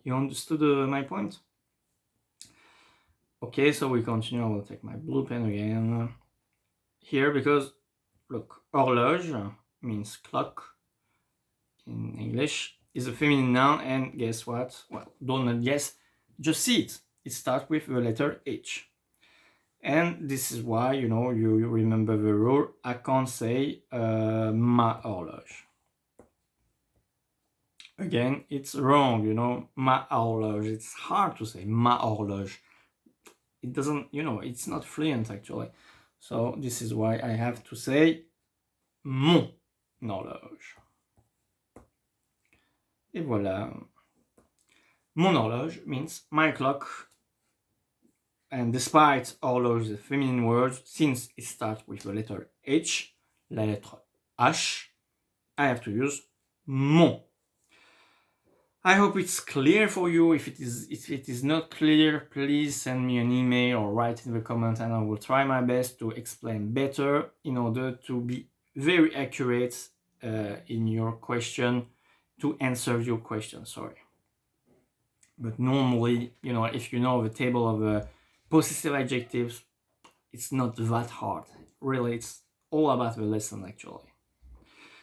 You understood my point? Okay, so we continue. I will take my blue pen again here, because look, horloge means clock in English, is a feminine noun, and guess what? Well, don't guess, just see it. It starts with the letter H. And this is why, you know, you remember the rule. I can't say ma horloge. Again, it's wrong, you know, ma horloge. It's hard to say ma horloge. It doesn't, you know, it's not fluent actually. So this is why I have to say mon horloge. Et voilà. Mon horloge means my clock. And despite horloge, the feminine word, since it starts with the letter H, la lettre H, I have to use mon. I hope it's clear for you. If it is not clear, please send me an email or write in the comment, and I will try my best to explain better in order to be very accurate in your question, to answer your question, sorry. But normally, you know, if you know the table of possessive adjectives, it's not that hard. Really, it's all about the lesson actually.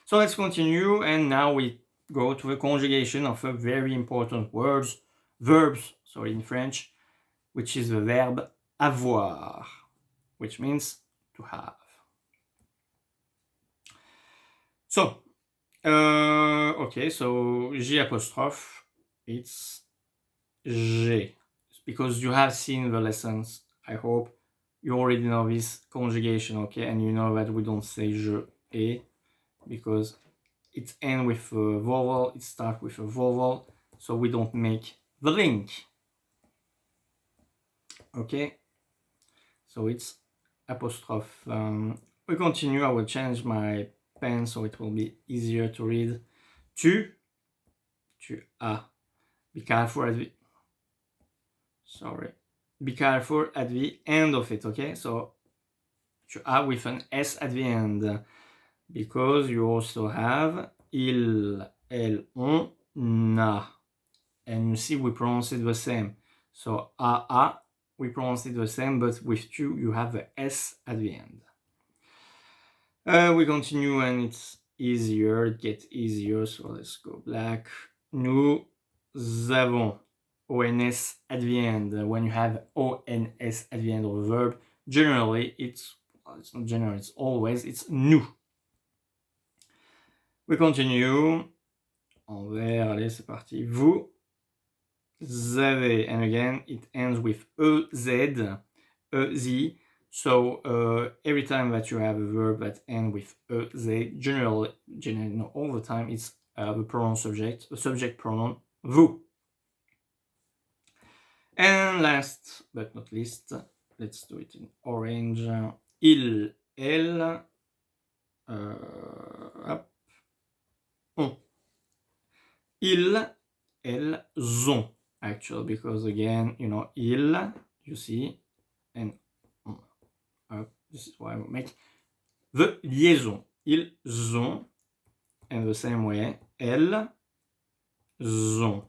So let's continue, and now we go to the conjugation of a very important verbs, in French, which is the verb avoir, which means to have. So, okay, so J apostrophe, it's G. Because you have seen the lessons, I hope you already know this conjugation, okay, and you know that we don't say je et, because it ends with a vowel, it starts with a vowel, so we don't make the link. Okay, so it's apostrophe. We continue. I will change my pen so it will be easier to read. Tu as. Be careful at the, sorry. Be careful at the end of it, okay? So tu as with an S at the end, because you also have il, elle, on, na. And you see we pronounce it the same. So a, we pronounce it the same, but with tu, you have the S at the end. We continue, and it's easier, it gets easier, so let's go back. Nous avons ONS at the end. When you have ONS at the end of a verb, generally it's not generally, it's always, it's nous. We continue. Envers, allez, c'est parti. Vous avez, and again, it ends with EZ, EZ. So every time that you have a verb that ends with they, generally not all the time, it's the pronoun subject, the subject pronoun vous. And last but not least, let's do it in orange. Il, elle, on. Il, elles, ont, actually, because again, you know, il, you see, and this is why we make the liaison. Ils ont, and the same way, elles ont.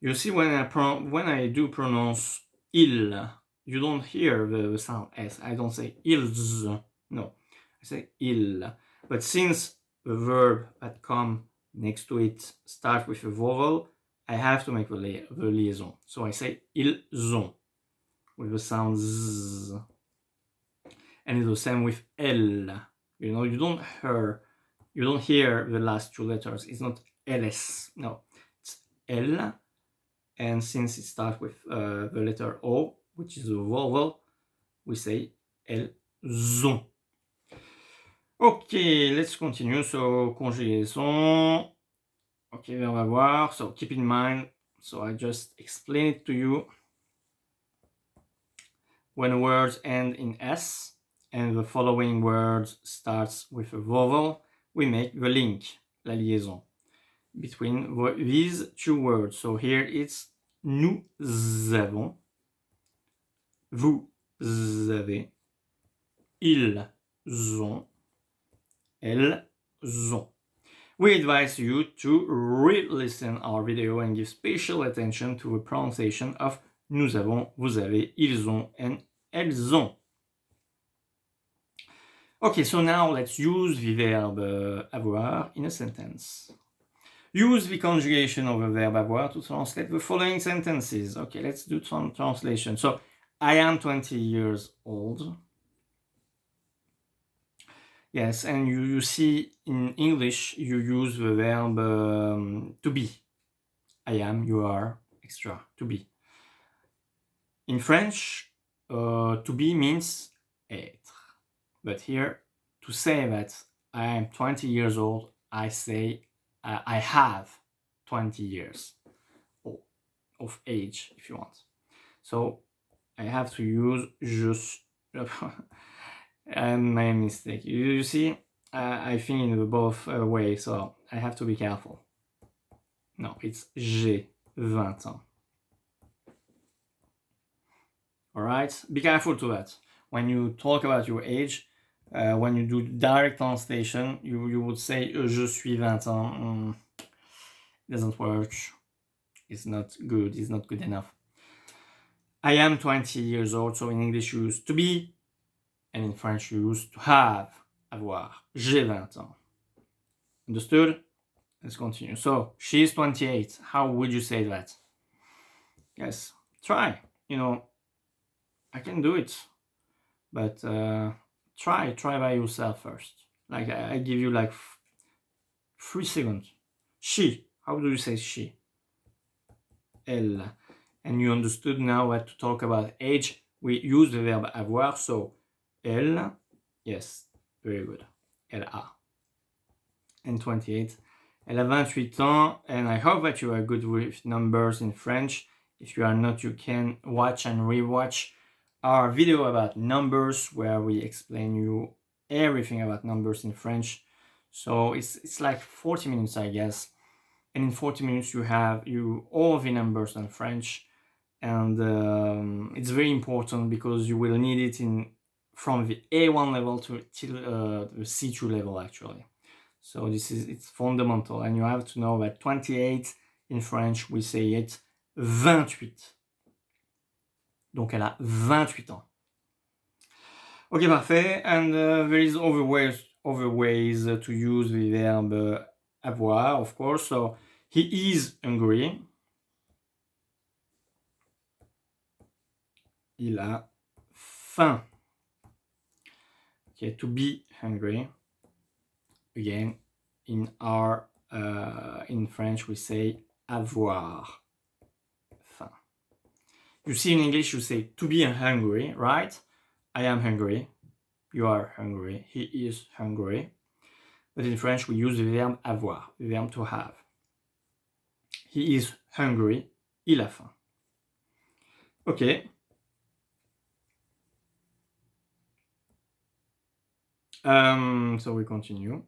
You see, when I do pronounce il, you don't hear the sound s. I don't say ils, no, I say il. But since the verb that come next to it starts with a vowel, I have to make the liaison. So I say ils ont with the sound z. And it's the same with elle. You know, you don't hear the last two letters. It's not ls. No, it's elle. And since it starts with the letter O, which is a vowel, we say elles ont. Okay, let's continue. So, conjugaison. Okay, verbe avoir. So, keep in mind, so I just explained it to you. When words end in S and the following words starts with a vowel, we make the link, la liaison, between these two words. So here it's nous avons, vous avez, ils ont, elles ont. We advise you to re-listen our video and give special attention to the pronunciation of nous avons, vous avez, ils ont, and elles ont. Okay, so now let's use the verb avoir in a sentence. Use the conjugation of the verb avoir to translate the following sentences. Okay, let's do some translation. So, I am 20 years old. Yes, and you see in English, you use the verb to be. I am, you are, extra, to be. In French, to be means être. But here, to say that I am 20 years old, I say I have 20 years of age, if you want. So I have to use just and my mistake. You see, I think in both ways, so I have to be careful. No, it's j'ai 20 ans. All right, be careful to that. When you talk about your age, when you do direct translation, you would say je suis 20 ans. It doesn't work. It's not good. It's not good enough. I am 20 years old, so in English you use to be, and in French you use to have, avoir. J'ai 20 ans. Understood? Let's continue. So, she's 28. How would you say that? Yes, try. You know, I can do it, but try by yourself first. Like I give you like 3 seconds. She. How do you say she? Elle. And you understood now what to talk about age. We use the verb avoir. So elle. Yes, very good. Elle a. And 28. Elle a 28 ans. And I hope that you are good with numbers in French. If you are not, you can watch and rewatch our video about numbers where we explain you everything about numbers in French. So it's like 40 minutes, I guess. And in 40 minutes you have all the numbers in French. And it's very important because you will need it from the A1 level till the C2 level actually. So it's fundamental, and you have to know that 28 in French we say it 28. Donc elle a 28 ans. Ok, parfait. And there is other ways to use the verb avoir, of course. So he is hungry. Il a faim. Okay, to be hungry. Again, in French we say avoir. Faim. You see in English you say to be hungry, right? I am hungry. You are hungry. He is hungry. But in French, we use the verb avoir, the verb to have. He is hungry. Il a faim. Okay. So we continue.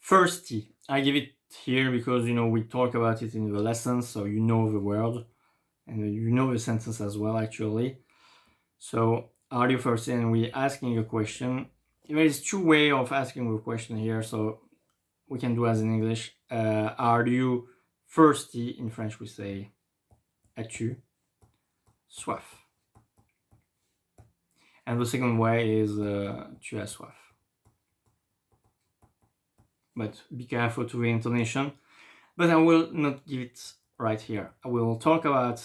Thirsty. I give it here because, we talk about it in the lessons, so you know the word. And you know the sentence as well, actually. So, are you thirsty? And we're asking a question. There is two ways of asking a question here, so we can do as in English. Are you thirsty? In French, we say as-tu soif? And the second way is tu as soif. But be careful to the intonation. But I will not give it right here. I will talk about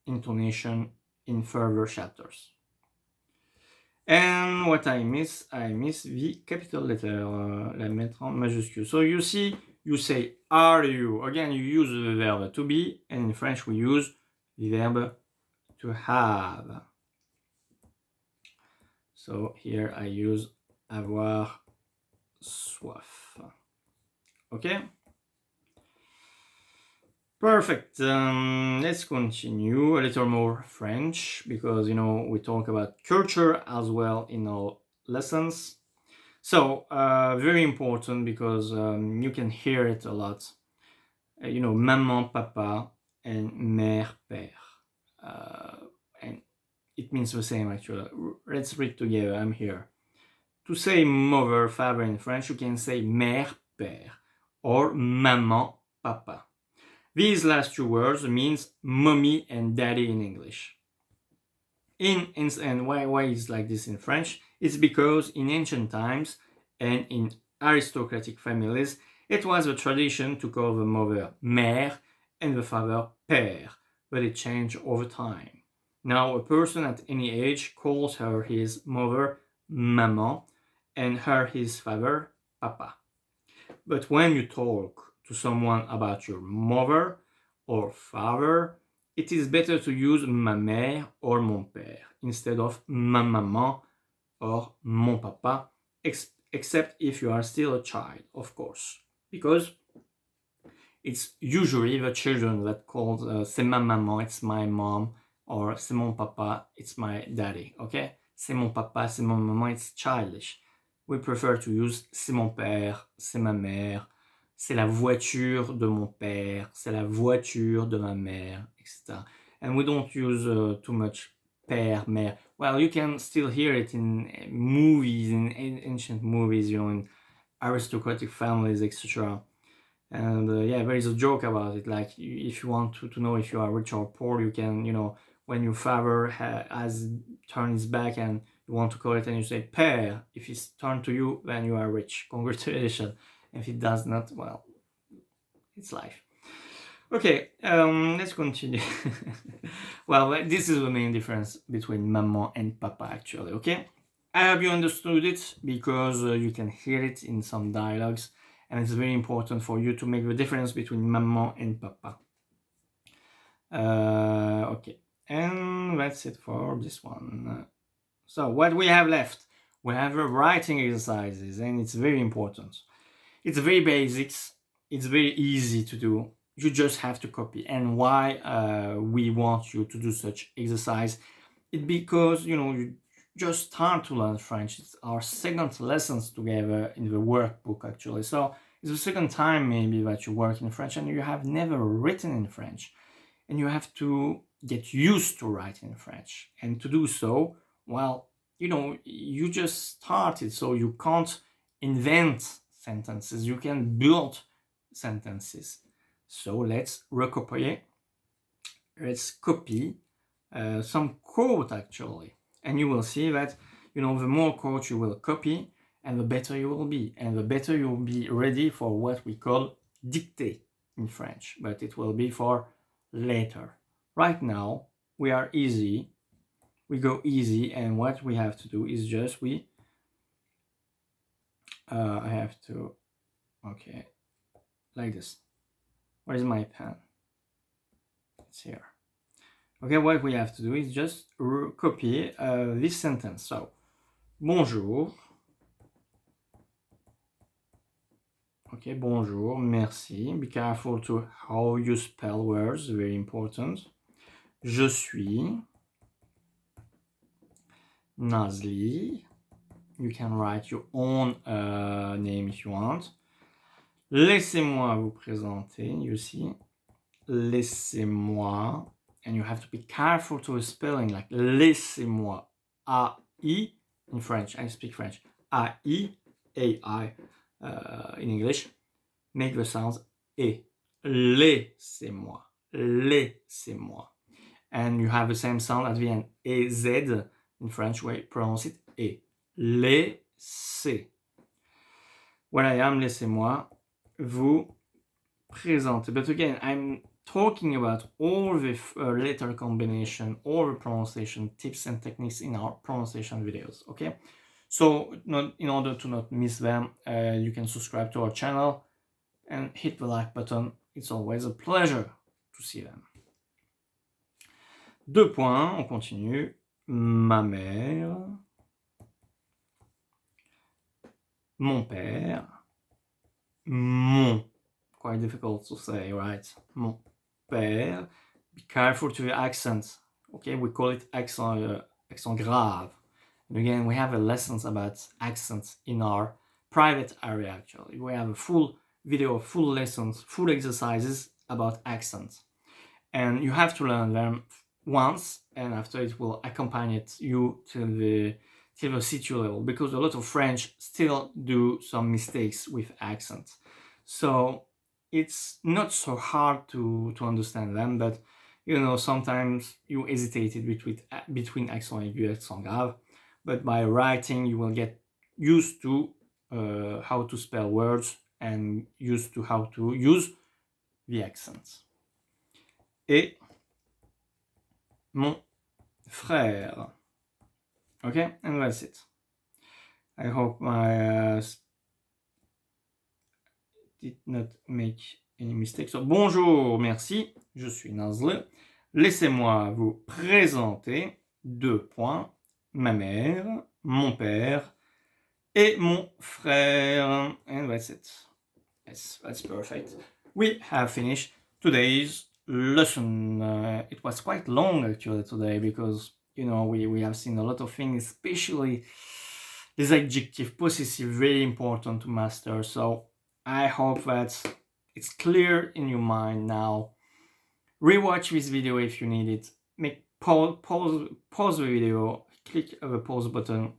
intonation in further chapters. And what I miss the capital letter, la mettre en majuscule. So you see, you say are you. Again, you use the verb to be, and in French we use the verb to have. So here I use avoir soif. Okay? Perfect. Let's continue a little more French because, we talk about culture as well in our lessons. So, very important because you can hear it a lot. Maman, papa, and mère, père. And it means the same actually. Let's read together. I'm here. To say mother, father in French, you can say mère, père, or maman, papa. These last two words means mommy and daddy in English. And why it's like this in French? It's because in ancient times and in aristocratic families, it was a tradition to call the mother mère and the father père, but it changed over time. Now a person at any age calls her his mother maman and her his father papa. But when you talk to someone about your mother or father, it is better to use ma mère or mon père instead of ma maman or mon papa, except if you are still a child, of course, because it's usually the children that call c'est ma maman, it's my mom, or c'est mon papa, it's my daddy, okay? C'est mon papa, c'est mon maman, it's childish. We prefer to use c'est mon père, c'est ma mère, c'est la voiture de mon père, c'est la voiture de ma mère, etc. And we don't use too much père, mère. Well, you can still hear it in movies, in ancient movies, in aristocratic families, etc. And there is a joke about it. Like, if you want to know if you are rich or poor, you can, when your father has turned his back and you want to call it and you say père, if he's turned to you, then you are rich. Congratulations. If it does not, well, it's life. Okay, let's continue. Well, this is the main difference between maman and papa, actually, okay? I hope you understood it because you can hear it in some dialogues, and it's very important for you to make the difference between maman and papa. Okay, and that's it for this one. So what we have left, we have writing exercises, and it's very important. It's very basics. It's very easy to do. You just have to copy. And why we want you to do such exercise? It's because, you just start to learn French. It's our second lessons together in the workbook, actually. So it's the second time maybe that you work in French and you have never written in French. And you have to get used to writing in French. And to do so, well, you just started, so you can't invent sentences. You can build sentences. So let's recopy. Let's copy some quote, actually. And you will see that, the more quotes you will copy, and the better you will be. And the better you will be ready for what we call dictée in French. But it will be for later. Right now, we are easy. We go easy, and what we have to do is just I have to, okay, like this. Where is my pen? It's here. Okay, what we have to do is just copy this sentence. So, bonjour. Okay, bonjour, merci. Be careful to how you spell words, very important. Je suis Nazli. You can write your own name if you want. Laissez-moi vous présenter, you see. Laissez-moi. And you have to be careful to the spelling, like laissez-moi. A-I in French. I speak French. A-I, A-I in English. Make the sounds E. Laissez-moi. Laissez-moi. And you have the same sound at the end. E-Z in French, we pronounce it E. Laissez. When I am, laissez-moi vous présenter. But again, I'm talking about all the letter combination, all the pronunciation tips and techniques in our pronunciation videos, okay? So in order to not miss them, you can subscribe to our channel and hit the like button. It's always a pleasure to see them. 2 points, on continue. Ma mère, mon père, mon. Quite difficult to say, right? Mon père. Be careful to the accent. Okay, we call it accent grave. And again, we have lessons about accents in our private area, actually. We have a full video, full lessons, full exercises about accents. And you have to learn them once, and after it will accompany you till the C2 level, because a lot of French still do some mistakes with accents. So it's not so hard to understand them, but you know, sometimes you hesitated between accent aigu and accent grave, but by writing you will get used to how to spell words and used to how to use the accents. Et mon frère. Okay, and that's it. I hope I did not make any mistakes. So, bonjour, merci, je suis Nazli. Laissez-moi vous présenter 2 points. Ma mère, mon père et mon frère. And that's it. Yes, that's perfect. We have finished today's lesson. It was quite long actually today because, you know, we have seen a lot of things, especially this adjective possessive, very important to master. So I hope that it's clear in your mind now. Rewatch this video if you need it. Make pause the video, click the pause button.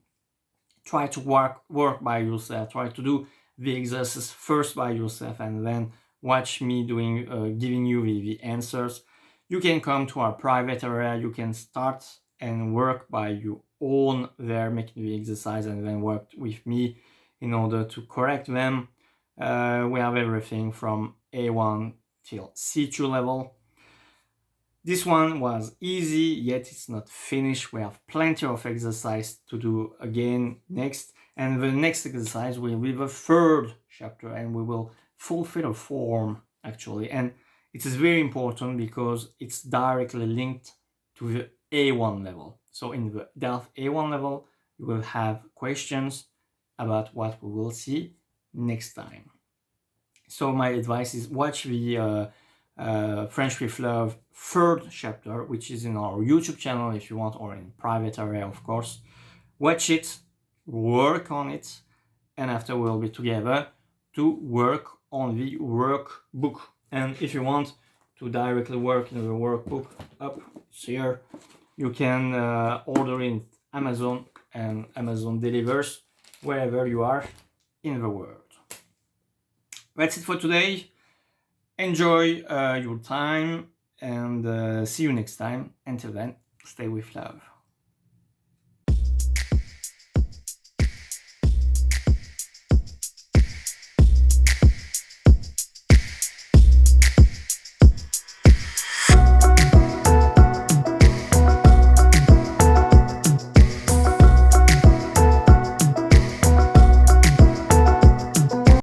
Try to work by yourself. Try to do the exercise first by yourself and then watch me doing giving you the answers. You can come to our private area. You can start and work by your own there, making the exercise, and then work with me in order to correct them. We have everything from A1 till C2 level. This one was easy, yet it's not finished. We have plenty of exercise to do again next. And the next exercise will be the 3rd chapter, and we will fulfill a form actually. And it is very important because it's directly linked to the A1 level. So in the DELF A1 level, you will have questions about what we will see next time. So my advice is watch the French with Love 3rd chapter, which is in our YouTube channel if you want, or in private area, of course. Watch it, work on it, and after we'll be together to work on the workbook. And if you want to directly work in the workbook up here, you can order in Amazon, and Amazon delivers wherever you are in the world. That's it for today. Enjoy your time and see you next time. Until then, stay with love.